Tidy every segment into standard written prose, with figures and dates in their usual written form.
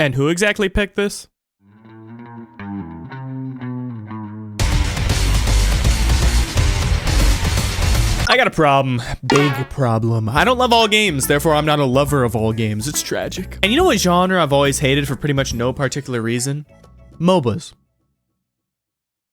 And who exactly picked this? I got a problem. Big problem. I don't love all games, therefore I'm not a lover of all games. It's tragic. And you know what genre I've always hated for pretty much no particular reason? MOBAs.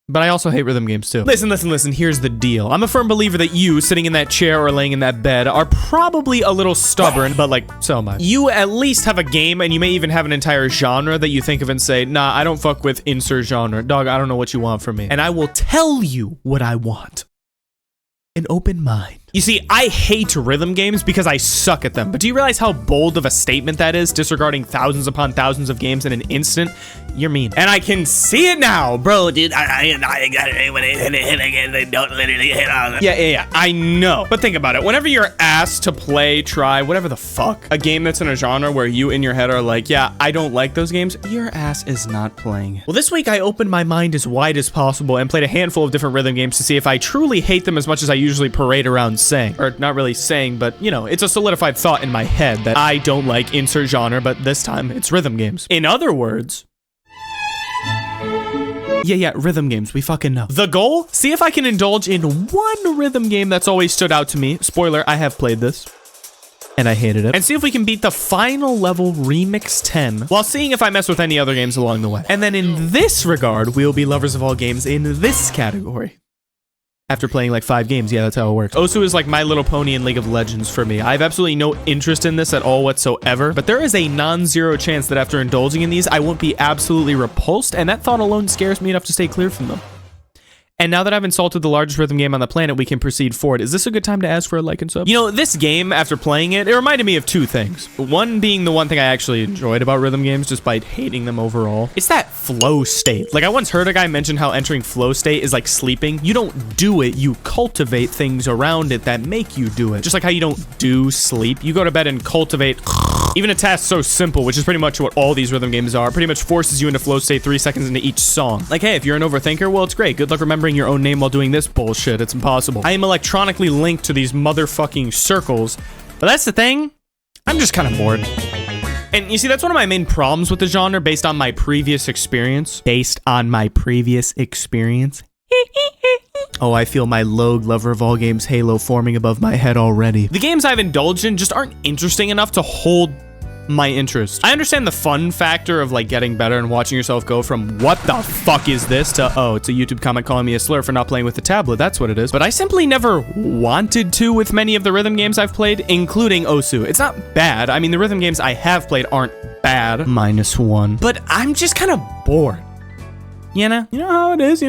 But I also hate rhythm games too. Listen, here's the deal. I'm a firm believer that you, sitting in that chair or laying in that bed, are probably a little stubborn, but like, so am I. You at least have a game, and you may even have an entire genre that you think of and say, nah, I don't fuck with insert genre. Dog, I don't know what you want from me. And I will tell you what I want. An open mind. You see, I hate rhythm games because I suck at them. But do you realize how bold of a statement that is, disregarding thousands upon thousands of games in an instant? You're mean. And I can see it now. Bro, dude, I got it when they hit again, they don't literally hit on it. Yeah, I know. But think about it. Whenever you're asked to play, try, whatever the fuck, a game that's in a genre where you in your head are like, yeah, I don't like those games, your ass is not playing. Well, this week I opened my mind as wide as possible and played a handful of different rhythm games to see if I truly hate them as much as I usually parade around saying. Or not really saying, but you know, it's a solidified thought in my head that I don't like insert genre, but this time it's rhythm games. In other words, yeah, rhythm games, we fucking know. The goal? See if I can indulge in one rhythm game that's always stood out to me. Spoiler, I have played this. And I hated it. And see if we can beat the final level Remix 10 while seeing if I mess with any other games along the way. And then in this regard, we'll be lovers of all games in this category. After playing like 5 games, yeah, that's how it works. Osu is like My Little Pony in League of Legends for me. I have absolutely no interest in this at all whatsoever, but there is a non-zero chance that after indulging in these, I won't be absolutely repulsed, and that thought alone scares me enough to stay clear from them. And now that I've insulted the largest rhythm game on the planet, we can proceed forward. Is this a good time to ask for a like and sub? You know, this game, after playing it, it reminded me of 2 things. One being the one thing I actually enjoyed about rhythm games, despite hating them overall. It's that flow state. Like, I once heard a guy mention how entering flow state is like sleeping. You don't do it, you cultivate things around it that make you do it. Just like how you don't do sleep. You go to bed and cultivate. Even a task so simple, which is pretty much what all these rhythm games are, pretty much forces you into flow state 3 seconds into each song. Like, hey, if you're an overthinker, well, it's great. Good luck remembering your own name while doing this bullshit. It's impossible. I am electronically linked to these motherfucking circles, but that's the thing. I'm just kind of bored. And you see, that's one of my main problems with the genre based on my previous experience. Oh, I feel my LOAG lover of all games halo forming above my head already. The games I've indulged in just aren't interesting enough to hold my interest. I understand the fun factor of like getting better and watching yourself go from what the fuck is this to, oh, it's a YouTube comment calling me a slur for not playing with the tablet. That's what it is. But I simply never wanted to with many of the rhythm games I've played, including Osu. It's not bad. I mean, the rhythm games I have played aren't bad. -1. But I'm just kind of bored. You know how it is,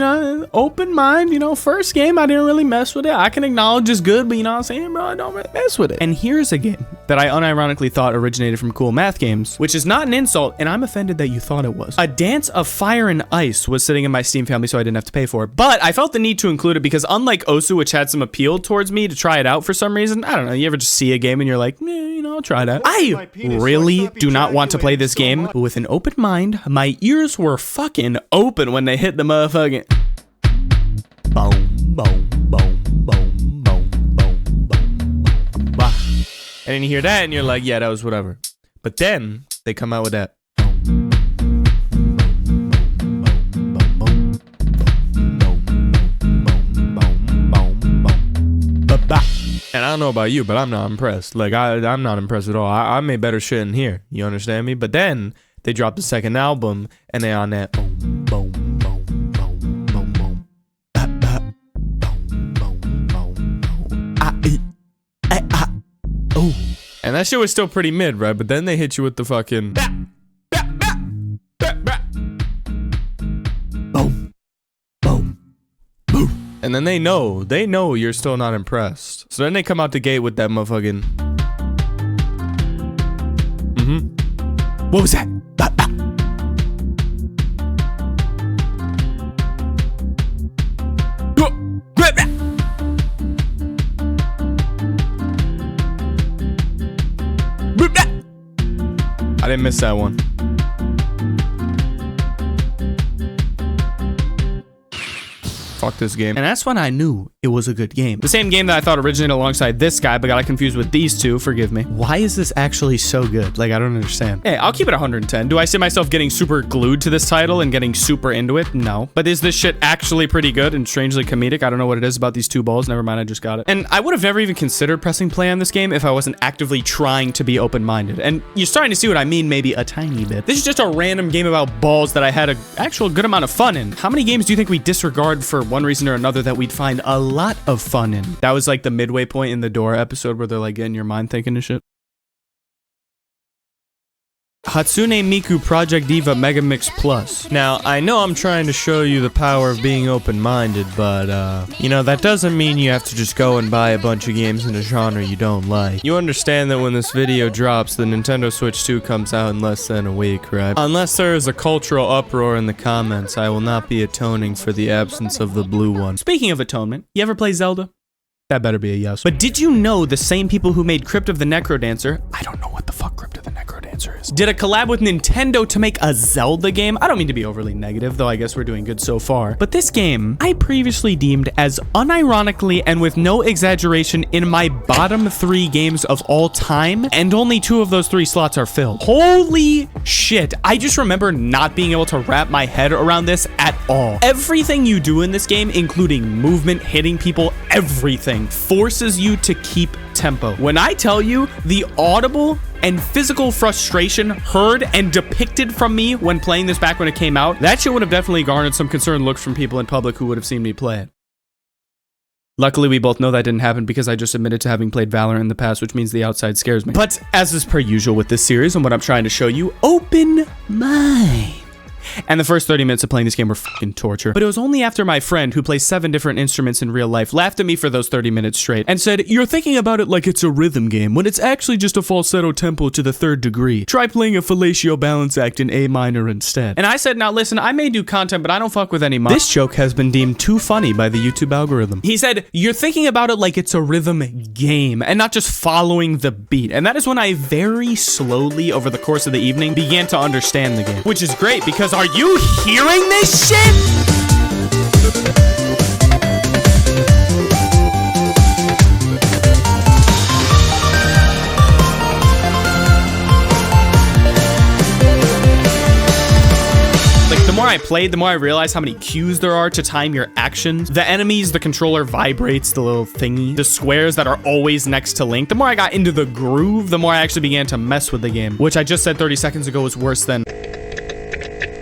open mind, first game, I didn't really mess with it. I can acknowledge it's good, but you know what I'm saying, bro, I don't really mess with it. And here's a game that I unironically thought originated from cool math games, which is not an insult, and I'm offended that you thought it was. A Dance of Fire and Ice was sitting in my Steam family, so I didn't have to pay for it. But I felt the need to include it because unlike Osu, which had some appeal towards me to try it out for some reason, I don't know, you ever just see a game and you're like, I'll try that. I really do not want to play this game, but with an open mind, my ears were fucking open when they hit the motherfucking boom, boom, boom, boom, boom, boom, boom, boom. And then you hear that and you're like, yeah, that was whatever. But then they come out with that. And I don't know about you, but I'm not impressed. Like, I'm not impressed at all. I made better shit in here. You understand me? But then they dropped the second album and they on that boom, boom, boom, boom, boom, boom. Boom, boom, boom, boom. Oh. And that shit was still pretty mid, right? But then they hit you with the fucking boom, boom, boom. And then they know you're still not impressed. So then they come out the gate with that motherfucking. What was that? I didn't miss that one. fuck this game. And that's when I knew it was a good game. The same game that I thought originated alongside this guy, but got confused with these two, forgive me. Why is this actually so good? Like, I don't understand. Hey, I'll keep it 110. Do I see myself getting super glued to this title and getting super into it? No. But is this shit actually pretty good and strangely comedic? I don't know what it is about these two balls. Never mind, I just got it. And I would have never even considered pressing play on this game if I wasn't actively trying to be open-minded. And you're starting to see what I mean, maybe a tiny bit. This is just a random game about balls that I had an actual good amount of fun in. How many games do you think we disregard for one reason or another that we'd find a lot of fun in? That was like the midway point in the Door episode where they're like getting your mind thinking and shit. Hatsune Miku Project Diva Mega Mix Plus. Now, I know I'm trying to show you the power of being open-minded, but, you know, that doesn't mean you have to just go and buy a bunch of games in a genre you don't like. You understand that when this video drops, the Nintendo Switch 2 comes out in less than a week, right? Unless there is a cultural uproar in the comments, I will not be atoning for the absence of the blue one. Speaking of atonement, you ever play Zelda? That better be a yes. But did you know the same people who made Crypt of the Necrodancer, I don't know what the fuck Crypt of the Necrodancer is, did a collab with Nintendo to make a Zelda game? I don't mean to be overly negative, though I guess we're doing good so far. But this game, I previously deemed as unironically and with no exaggeration in my bottom 3 games of all time, and only 2 of those 3 slots are filled. Holy shit. I just remember not being able to wrap my head around this at all. Everything you do in this game, including movement, hitting people, everything, forces you to keep tempo. When I tell you the audible and physical frustration heard and depicted from me when playing this back when it came out, that shit would have definitely garnered some concerned looks from people in public who would have seen me play it. Luckily, we both know that didn't happen because I just admitted to having played Valorant in the past, which means the outside scares me. But as is per usual with this series and what I'm trying to show you, open mind. And the first 30 minutes of playing this game were fucking torture. But it was only after my friend, who plays 7 different instruments in real life, laughed at me for those 30 minutes straight and said, "You're thinking about it like it's a rhythm game, when it's actually just a falsetto tempo to the 3rd degree. Try playing a fellatio balance act in A minor instead." And I said, "Now listen, I may do content, but I don't fuck with any This joke has been deemed too funny by the YouTube algorithm." He said, "You're thinking about it like it's a rhythm game and not just following the beat." And that is when I very slowly, over the course of the evening, began to understand the game. Which is great, because are you hearing this shit? The more I played, the more I realized how many cues there are to time your actions. The enemies, the controller vibrates, the little thingy, the squares that are always next to Link. The more I got into the groove, the more I actually began to mess with the game, which I just said 30 seconds ago was worse than...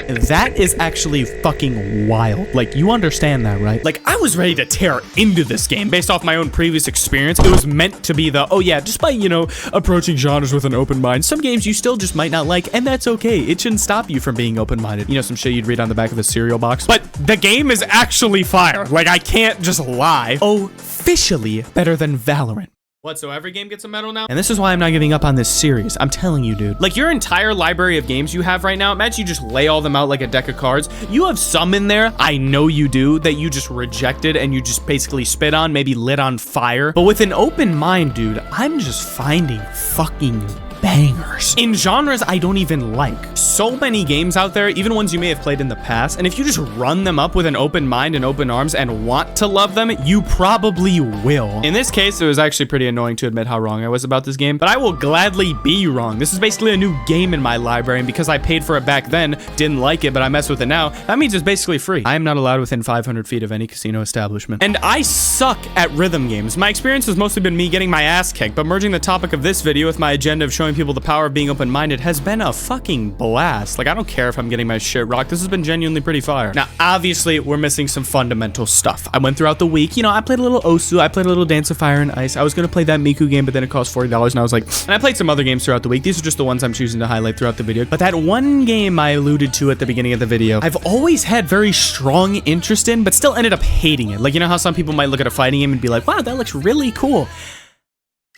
That is actually fucking wild. Like, you understand that, right? Like, I was ready to tear into this game based off my own previous experience. It was meant to be the, oh yeah, despite, you know, approaching genres with an open mind, some games you still just might not like, and that's okay. It shouldn't stop you from being open-minded. You know, some shit you'd read on the back of the cereal box. But the game is actually fire. Like, I can't just lie. Officially better than Valorant. What, so every game gets a medal now? And this is why I'm not giving up on this series. I'm telling you, dude. Like, your entire library of games you have right now, imagine you just lay all them out like a deck of cards. You have some in there, I know you do, that you just rejected and you just basically spit on, maybe lit on fire. But with an open mind, dude, I'm just finding fucking bangers in genres I don't even like. So many games out there, even ones you may have played in the past, and if you just run them up with an open mind and open arms and want to love them, you probably will. In this case, it was actually pretty annoying to admit how wrong I was about this game, but I will gladly be wrong. This is basically a new game in my library, and because I paid for it back then, didn't like it, but I mess with it now, that means it's basically free. I am not allowed within 500 feet of any casino establishment. And I suck at rhythm games. My experience has mostly been me getting my ass kicked, but merging the topic of this video with my agenda of showing people the power of being open-minded has been a fucking blast. Like, I don't care if I'm getting my shit rocked. This has been genuinely pretty fire. Now, obviously, we're missing some fundamental stuff. I went throughout the week, you know, I played a little Osu, I played a little Dance of Fire and Ice. I was gonna play that Miku game, but then it cost $40, and I was like, and I played some other games throughout the week. These are just the ones I'm choosing to highlight throughout the video. But that one game I alluded to at the beginning of the video, I've always had very strong interest in, but still ended up hating it. Like, you know how some people might look at a fighting game and be like, wow, that looks really cool.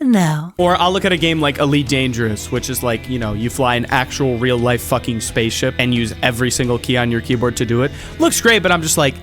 No. Or I'll look at a game like Elite Dangerous, which is like, you know, you fly an actual real life fucking spaceship and use every single key on your keyboard to do it. Looks great, but I'm just like,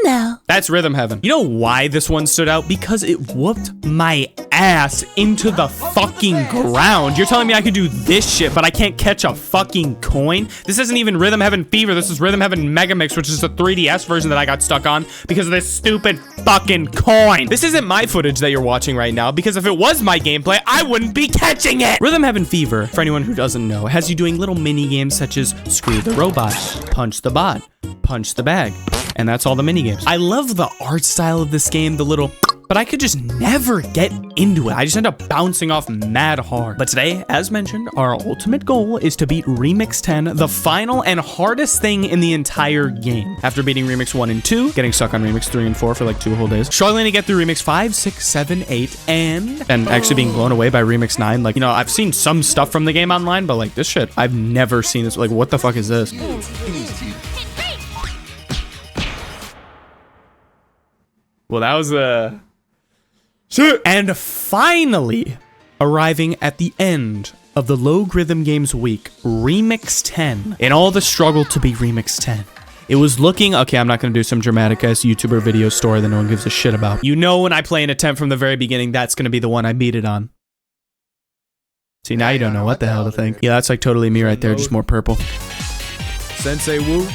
now. That's Rhythm Heaven. You know why this one stood out? Because it whooped my ass into the fucking ground. You're telling me I could do this shit, but I can't catch a fucking coin? This isn't even Rhythm Heaven Fever. This is Rhythm Heaven Mega Mix, which is a 3DS version that I got stuck on because of this stupid fucking coin. This isn't my footage that you're watching right now, because if it was my gameplay, I wouldn't be catching it. Rhythm Heaven Fever, for anyone who doesn't know, has you doing little mini games such as screw the robot, punch the bot, punch the bag, and that's all the mini games. I love the art style of this game, the little, but I could just never get into it. I just end up bouncing off mad hard. But today, as mentioned, our ultimate goal is to beat Remix 10, the final and hardest thing in the entire game. After beating Remix 1 and 2, getting stuck on Remix 3 and 4 for like 2 whole days, struggling to get through Remix 5, 6, 7, 8, and actually being blown away by Remix 9. Like, you know, I've seen some stuff from the game online, but like this shit, I've never seen this. Like, what the fuck is this? Well, that was shit. And finally, arriving at the end of the LOAG Rhythm Games week, Remix 10. In all the struggle to be Remix 10, it was looking, okay, I'm not gonna do some dramatic ass YouTuber video story that no one gives a shit about. You know, when I play an attempt from the very beginning, that's gonna be the one I beat it on. See, now you don't know what the hell to think. Yeah, that's like totally me right there, just more purple. Sensei Wu,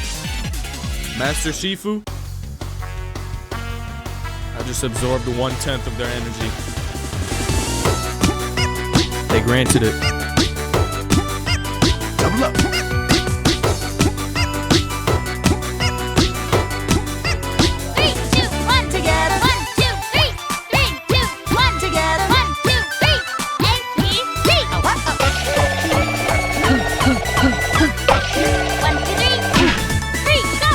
Master Shifu. I just absorbed 1/10 of their energy. They granted it. Double up. 3, 2, 1 together. 1, 2, 3. 3, 2, 1 together. 1, 2, 3. A, B, C. 1, 2, 3. 3, go.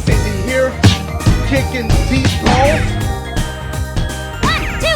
Is he here? Kicking deep balls? 1, 2.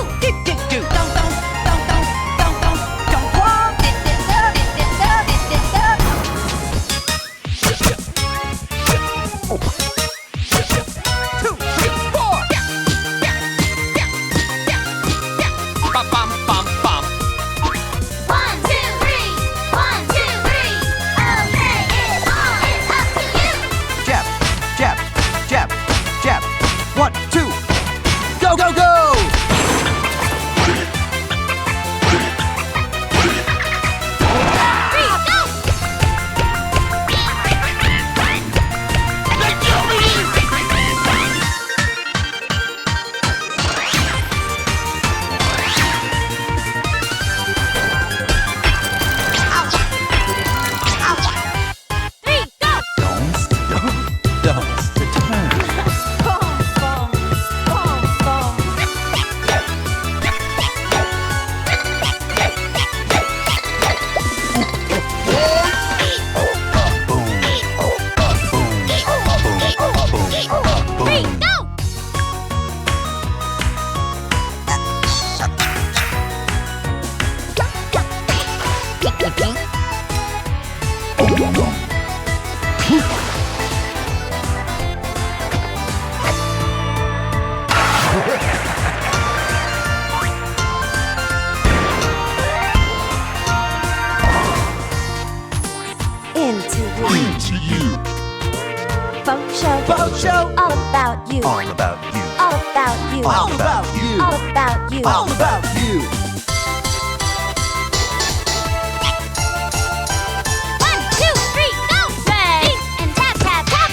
Into you. Boat show. All about you. All about you. All about you. All about you. All about you. All about you. 1, 2, 3, go! Ready and tap tap tap.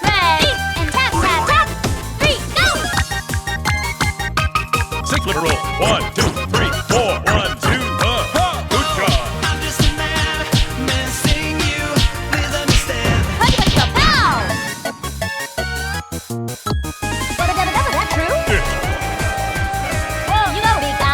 Ready and tap tap tap. 3, go! 6 with a roll. 1, 2, 3, 4. 1, 2, good job. I'm just a man missing you with understand. Let's go, pow! That true? Well, you know we got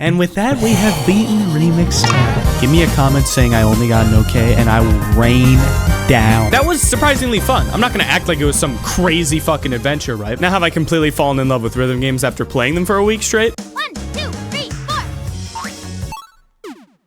And with that, we have beaten Remix 10. Give me a comment saying I only got an okay, and I will rain down. That was surprisingly fun. I'm not gonna act like it was some crazy fucking adventure, right? Now have I completely fallen in love with rhythm games after playing them for a week straight? 1, 2, 3, 4.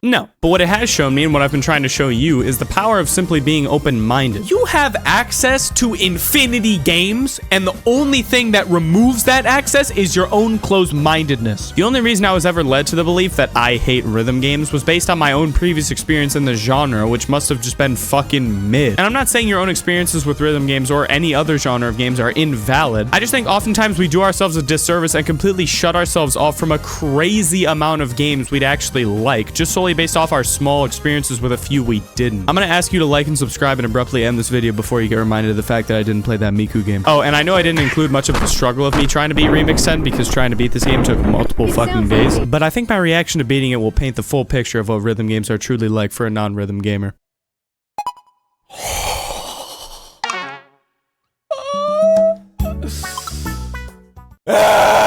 No, but what it has shown me and what I've been trying to show you is the power of simply being open-minded. You have access to infinity games, and the only thing that removes that access is your own closed-mindedness. The only reason I was ever led to the belief that I hate rhythm games was based on my own previous experience in the genre, which must have just been fucking mid. And I'm not saying your own experiences with rhythm games or any other genre of games are invalid. I just think oftentimes we do ourselves a disservice and completely shut ourselves off from a crazy amount of games we'd actually like, just solely based off our small experiences with a few we didn't. I'm gonna ask you to like and subscribe and abruptly end this video before you get reminded of the fact that I didn't play that Miku game. Oh, and I know I didn't include much of the struggle of me trying to beat Remix 10 because trying to beat this game took multiple fucking days, but I think my reaction to beating it will paint the full picture of what rhythm games are truly like for a non-rhythm gamer. Ah!